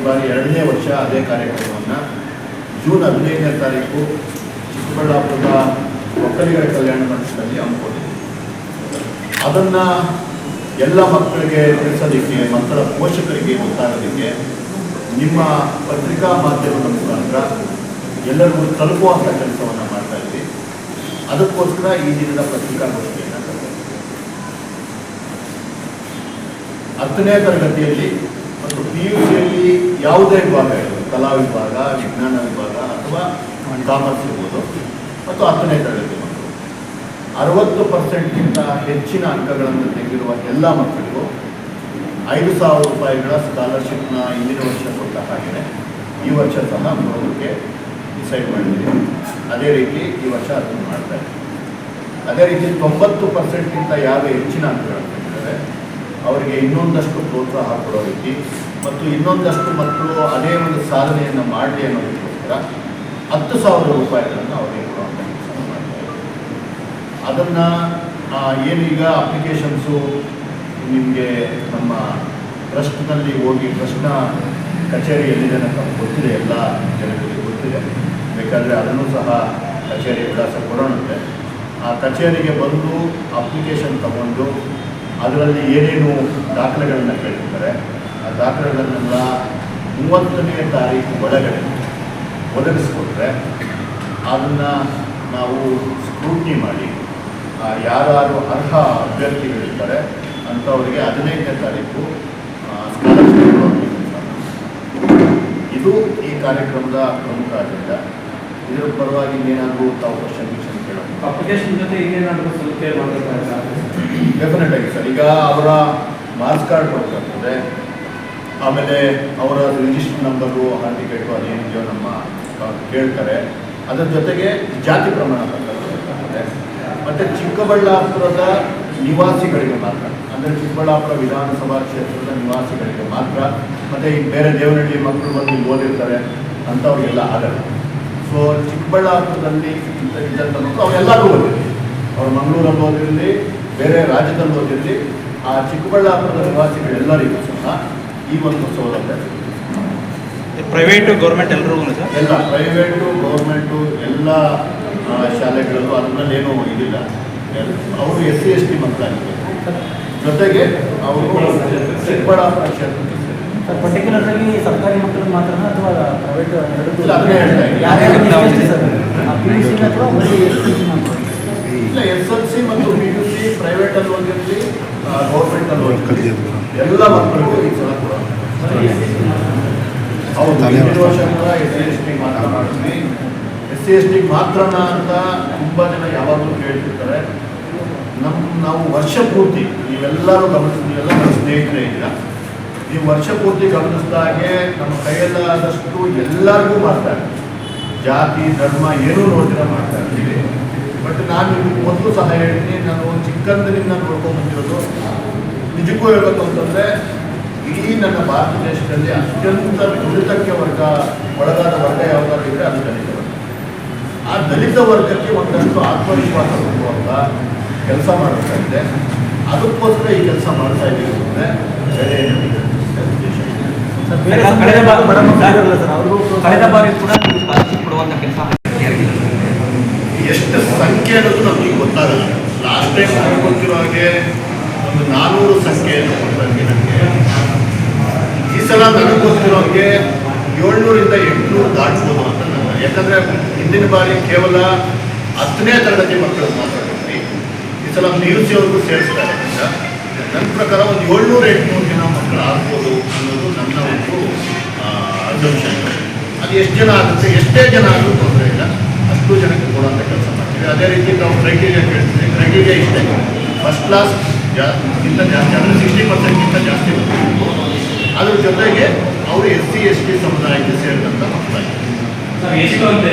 ಬಾರಿ 2ನೇ ವರ್ಷ ಅದೇ ಕಾರ್ಯಕ್ರಮವನ್ನು ಜೂನ್ 15ನೇ ತಾರೀಕು ಚಿಕ್ಕಬಳ್ಳಾಪುರದ ಒಕ್ಕಲಿಗರ ಕಲ್ಯಾಣ ಮಂಟಪದಲ್ಲಿ ಹಮ್ಮಿಕೊಂಡಿದ್ದೀವಿ. ಅದನ್ನು ಎಲ್ಲ ಮಕ್ಕಳಿಗೆ ತಿಳಿಸೋದಕ್ಕೆ, ಮಕ್ಕಳ ಪೋಷಕರಿಗೆ ಗೊತ್ತಾಗೋದಕ್ಕೆ ನಿಮ್ಮ ಪತ್ರಿಕಾ ಮಾಧ್ಯಮದ ಮುಖಾಂತರ ಎಲ್ಲರಿಗೂ ತಲುಪುವಂಥ ಕೆಲಸವನ್ನು ಮಾಡ್ತಾ ಇದ್ದೀವಿ. ಅದಕ್ಕೋಸ್ಕರ ಈ ದಿನದ ಪತ್ರಿಕಾಗೋಷ್ಠಿಯನ್ನು ಕರೆದಿದ್ದೀವಿ. 10ನೇ ತರಗತಿಯಲ್ಲಿ ಮತ್ತು PUCಯಲ್ಲಿ ಯಾವುದೇ ವಿಭಾಗ ಇರ್ಬೋದು, ಕಲಾ ವಿಭಾಗ, ವಿಜ್ಞಾನ ವಿಭಾಗ ಅಥವಾ ಕಾಮರ್ಸ್ ಇರ್ಬೋದು, ಮತ್ತು 10ನೇ ತರಗತಿ ಮಕ್ಕಳು 60%ಗಿಂತ ಹೆಚ್ಚಿನ ಅಂಕಗಳನ್ನು ತೆಗೆದಿರುವ ಎಲ್ಲ ಮಕ್ಕಳಿಗೂ 5,000 ರೂಪಾಯಿಗಳ ಸ್ಕಾಲರ್ಶಿಪ್ನ ಹಿಂದಿನ ವರ್ಷ ಕೊಟ್ಟ ಹಾಗೆಯೇ ಈ ವರ್ಷ ಸಹ ಬರೋದಕ್ಕೆ ಡಿಸೈಡ್ ಮಾಡಿದ್ದೀವಿ. ಅದೇ ರೀತಿ ಈ ವರ್ಷ ಅದನ್ನು ಮಾಡ್ತಾ ಇದ್ದೀವಿ. ಅದೇ ರೀತಿ 90%ಗಿಂತ ಯಾರು ಹೆಚ್ಚಿನ ಅಂಕಗಳನ್ನು ತೆಗೆದಿದ್ದಾರೆ ಅವರಿಗೆ ಇನ್ನೊಂದಷ್ಟು ಪ್ರೋತ್ಸಾಹ ಕೊಡೋ ರೀತಿ ಮತ್ತು ಇನ್ನೊಂದಷ್ಟು ಮಕ್ಕಳು ಅದೇ ಒಂದು ಸಾಧನೆಯನ್ನು ಮಾಡಲಿ ಅನ್ನೋದಕ್ಕೋಸ್ಕರ 10,000 ರೂಪಾಯಿಗಳನ್ನು ಅವರಿಗೆ ಕೊಡುವಂಥ ಕೆಲಸ ಮಾಡ್ತಾರೆ. ಅದನ್ನು ಏನೀಗ ಅಪ್ಲಿಕೇಶನ್ಸು ನಿಮಗೆ ನಮ್ಮ ಟ್ರಸ್ಟ್ನಲ್ಲಿ ಹೋಗಿ ಟ್ರಸ್ಟ್ನ ಕಚೇರಿ ಎಲ್ಲಿದೆ ಅಂತ ಗೊತ್ತಿದೆ, ಎಲ್ಲ ಜನರಿಗೆ ಗೊತ್ತಿದೆ. ಬೇಕಾದರೆ ಅದನ್ನು ಸಹ ಕಚೇರಿ ವಿಳಾಸ ಕೊಡೋಣಂತೆ. ಆ ಕಚೇರಿಗೆ ಬಂದು ಅಪ್ಲಿಕೇಶನ್ ತಗೊಂಡು ಅದರಲ್ಲಿ ಏನೇನು ದಾಖಲೆಗಳನ್ನು ಕೇಳಿರ್ತಾರೆ ಆ ದಾಖಲೆಗಳನ್ನೆಲ್ಲ 30ನೇ ತಾರೀಕು ಒಳಗಡೆ ಒದಗಿಸ್ಕೊಟ್ರೆ ಅದನ್ನು ನಾವು ಸ್ಕ್ರೂಟ್ನಿ ಮಾಡಿ ಯಾರು ಅರ್ಹ ಅಭ್ಯರ್ಥಿಗಳಿರ್ತಾರೆ ಅಂಥವರಿಗೆ 15ನೇ ತಾರೀಕು ಸ್ಕಾಲರ್ಶಿಪ್ ಕೊಡುವಂಥ ಕೆಲಸ. ಇದು ಈ ಕಾರ್ಯಕ್ರಮದ ಪ್ರಮುಖ ಅಜೆಂಡಾ. ಇದರ ಪರವಾಗಿ ಏನಾದರೂ ತಾವು ಕ್ವಶನ್ ಕೇಳೋದು ಅಪ್ಲಿಕೇಶನ್ ಜೊತೆ ಇನ್ನೇನಾದರೂ ಸಲ್ಲಿಕೆ ಮಾಡಬೇಕಾಗುತ್ತೆ? ಡೆಫಿನೆಟ್ ಆಗಿ ಸರ್. ಈಗ ಅವರ ಮಾರ್ಕ್ಸ್ ಕಾರ್ಡ್ ಕೊಡ್ಬೇಕಾಗ್ತದೆ, ಆಮೇಲೆ ಅವರ ರಿಜಿಸ್ಟರ್ ನಂಬರು, ಹಾಲ್ ಟಿಕೆಟು ಅದೇನಿದೆಯೋ ನಮ್ಮ ಕೇಳ್ತಾರೆ. ಅದರ ಜೊತೆಗೆ ಜಾತಿ ಪ್ರಮಾಣ ಪತ್ರ ಬೇಕಾಗ್ತದೆ. ಮತ್ತು ಚಿಕ್ಕಬಳ್ಳಾಪುರದ ನಿವಾಸಿಗಳಿಗೆ ಮಾತ್ರ, ಅಂದರೆ ಚಿಕ್ಕಬಳ್ಳಾಪುರ ವಿಧಾನಸಭಾ ಕ್ಷೇತ್ರದ ನಿವಾಸಿಗಳಿಗೆ ಮಾತ್ರ, ಮತ್ತು ಈ ಬೇರೆ ದೇವನಹಳ್ಳಿ ಮಕ್ಕಳು ಬಂದು ಓದಿರ್ತಾರೆ ಅಂಥವ್ರಿಗೆಲ್ಲ ಆಗಲ್ಲ. ಸೊ ಚಿಕ್ಕಬಳ್ಳಾಪುರದಲ್ಲಿ ಇದ್ದಂಥ ಮಕ್ಕಳು ಅವರೆಲ್ಲರೂ ಓದಿರಲಿ, ಅವ್ರು ಮಂಗಳೂರಲ್ಲಿ ಓದಿರಲಿ, ಬೇರೆ ರಾಜ್ಯದಲ್ಲಿ ಓದಿರಲಿ, ಆ ಚಿಕ್ಕಬಳ್ಳಾಪುರದ ನಿವಾಸಿಗಳೆಲ್ಲರಿಗೂ ಸಹ ಈ ಒಂದು ಸೌಲಭ್ಯ. ಪ್ರೈವೇಟು ಗೌರ್ಮೆಂಟ್ ಎಲ್ಲರೂ ಎಲ್ಲ ಪ್ರೈವೇಟು ಗೌರ್ಮೆಂಟು ಎಲ್ಲ ಶಾಲೆಗಳಲ್ಲೂ ಅದರಲ್ಲೇನೂ ಇದಿಲ್ಲ. ಅವರು SC ST ಮಕ್ಕಳಾಗಿರ್ಬೇಕು. ಜೊತೆಗೆ ಅವರು ಚಿಕ್ಕಬಳ್ಳಾಪುರ ಕ್ಷೇತ್ರಕ್ಕೆ ಪರ್ಟಿಕ್ಯುಲರ್ ಆಗಿ ಸರ್ಕಾರಿ ಮಕ್ಕಳು ಮಾತ್ರ ಅಥವಾ ಪ್ರೈವೇಟ್ ಇಲ್ಲ SLC ಮತ್ತು PUC ಪ್ರೈವೇಟಲ್ಲಿ ಓದಿರಲಿ, ಗೌರ್ಮೆಂಟಲ್ಲಿ ಓದಿರಲಿ, ಎಲ್ಲ ಮಕ್ಕಳಿಗೂ ಈ ಸಲ ಕೂಡ ಹೌದು. ಹಿಂದಿನ ವರ್ಷ ಕೂಡ SC ST ಮಾತ್ರ ಮಾಡಿದ್ವಿ. SC ST ಮಾತ್ರನಾ ಅಂತ ತುಂಬ ಜನ ಯಾವಾಗಲೂ ಕೇಳ್ತಿರ್ತಾರೆ. ನಾವು ವರ್ಷ ಪೂರ್ತಿ ನೀವೆಲ್ಲರೂ ನೀವೆಲ್ಲ ನಮ್ಮ ಸ್ನೇಹಿತರೇ ಇದ್ದೀರ, ನೀವು ವರ್ಷ ಪೂರ್ತಿ ಗಮನಿಸಿದಾಗೆ ನಮ್ಮ ಕೈಯಲ್ಲಾದಷ್ಟು ಎಲ್ಲರಿಗೂ ಮಾಡ್ತಾ ಇರ್ತೀವಿ. ಜಾತಿ ಧರ್ಮ ಏನೂ ನೋಡ್ತೀರ ಮಾಡ್ತಾ ಇರ್ತೀವಿ. ಬಟ್ ನಾನು ನಿಮಗೆ ಮೊದಲು ಸಹ ಹೇಳ್ತೀನಿ, ನಾನು ಚಿಕ್ಕಂದಿನಿಂದ ನೋಡ್ಕೊಂಡ್ಬಂದಿರೋದು ನಿಜಕ್ಕೂ ಹೇಳ್ಬೇಕು ಅಂತಂದರೆ ಇಡೀ ನನ್ನ ಭಾರತ ದೇಶದಲ್ಲಿ ಅತ್ಯಂತ ದುಡಿತಕ್ಕೆ ಒಳಗಾದ ವರ್ಗ ಯಾವ್ದಾದ್ರು ಇದ್ದರೆ ಅದು ದಲಿತ ವರ್ಗ. ಆ ದಲಿತ ವರ್ಗಕ್ಕೆ ಒಂದಷ್ಟು ಆತ್ಮವಿಶ್ವಾಸ ಕೊಡುವಂಥ ಕೆಲಸ ಮಾಡಬೇಕಾಗಿದೆ. ಅದಕ್ಕೋಸ್ಕರ ಈ ಕೆಲಸ ಮಾಡ್ತಾ ಇದ್ದೀವಿ ಅಂದರೆ ಬೇರೆ ಕಳೆದ ಬಾರಿ ಕೂಡ ಕೊಡುವಂಥ ಕೆಲಸ ಎಷ್ಟು ಸಂಖ್ಯೆ ಅನ್ನೋದು ನಮಗೆ ಗೊತ್ತಾಗಲ್ಲ. ಲಾಸ್ಟ್ ಟೈಮ್ ನನಗೆ ಗೊತ್ತಿರೋ ಹಾಗೆ ಒಂದು 400 ಸಂಖ್ಯೆಯನ್ನು ಕೊಟ್ಟಂಗೆ ನನಗೆ. ಈ ಸಲ ನನಗೆ ಗೊತ್ತಿರೋ ಹಾಗೆ 700ರಿಂದ 800 ದಾಟ್ಬೋದು ಅಂತ ನನ್ನ. ಯಾಕಂದರೆ ಹಿಂದಿನ ಬಾರಿ ಕೇವಲ 10ನೇ ತರಗತಿ ಮಕ್ಕಳು ಮಾತಾಡ್ತೀವಿ, ಈ ಸಲ PUC ಅವ್ರಿಗೂ ಸೇರಿಸ್ತಾ ಇರೋದ್ರಿಂದ ನನ್ನ ಪ್ರಕಾರ ಒಂದು 700-800 ಜನ ಮಕ್ಕಳು ಆಗ್ಬೋದು ಅನ್ನೋದು ನನ್ನ ಒಂದು ಅಸಂಪ್ಷನ್. ಅದು ಎಷ್ಟು ಜನ ಆಗುತ್ತೆ, ಎಷ್ಟೇ ಜನ ಆದರೂ ತೊಂದರೆ ಇಲ್ಲ, ಅಷ್ಟು ಜನಕ್ಕೆ ಕೊಡುವಂಥ ಕೆಲಸ ಮಾಡ್ತೀವಿ. ಅದೇ ರೀತಿ ನಾವು ಕ್ರೈಟೀರಿಯಾ ಕೇಳ್ತೀವಿ. ಕ್ರೈಟೀರಿಯಾ ಇಷ್ಟೇ, ಫಸ್ಟ್ ಕ್ಲಾಸ್ ಗಿಂತ ಜಾಸ್ತಿ ಅಂದರೆ 60%ಗಿಂತ ಜಾಸ್ತಿ ಬರಬೇಕು. ಅದ್ರ ಜೊತೆಗೆ ಅವರು SC ST ಸಮುದಾಯಕ್ಕೆ ಸೇರಿದಂಥ ಮಕ್ಕಳಾಗಿದ್ದಾರೆ. ಎಷ್ಟು ಅಂತ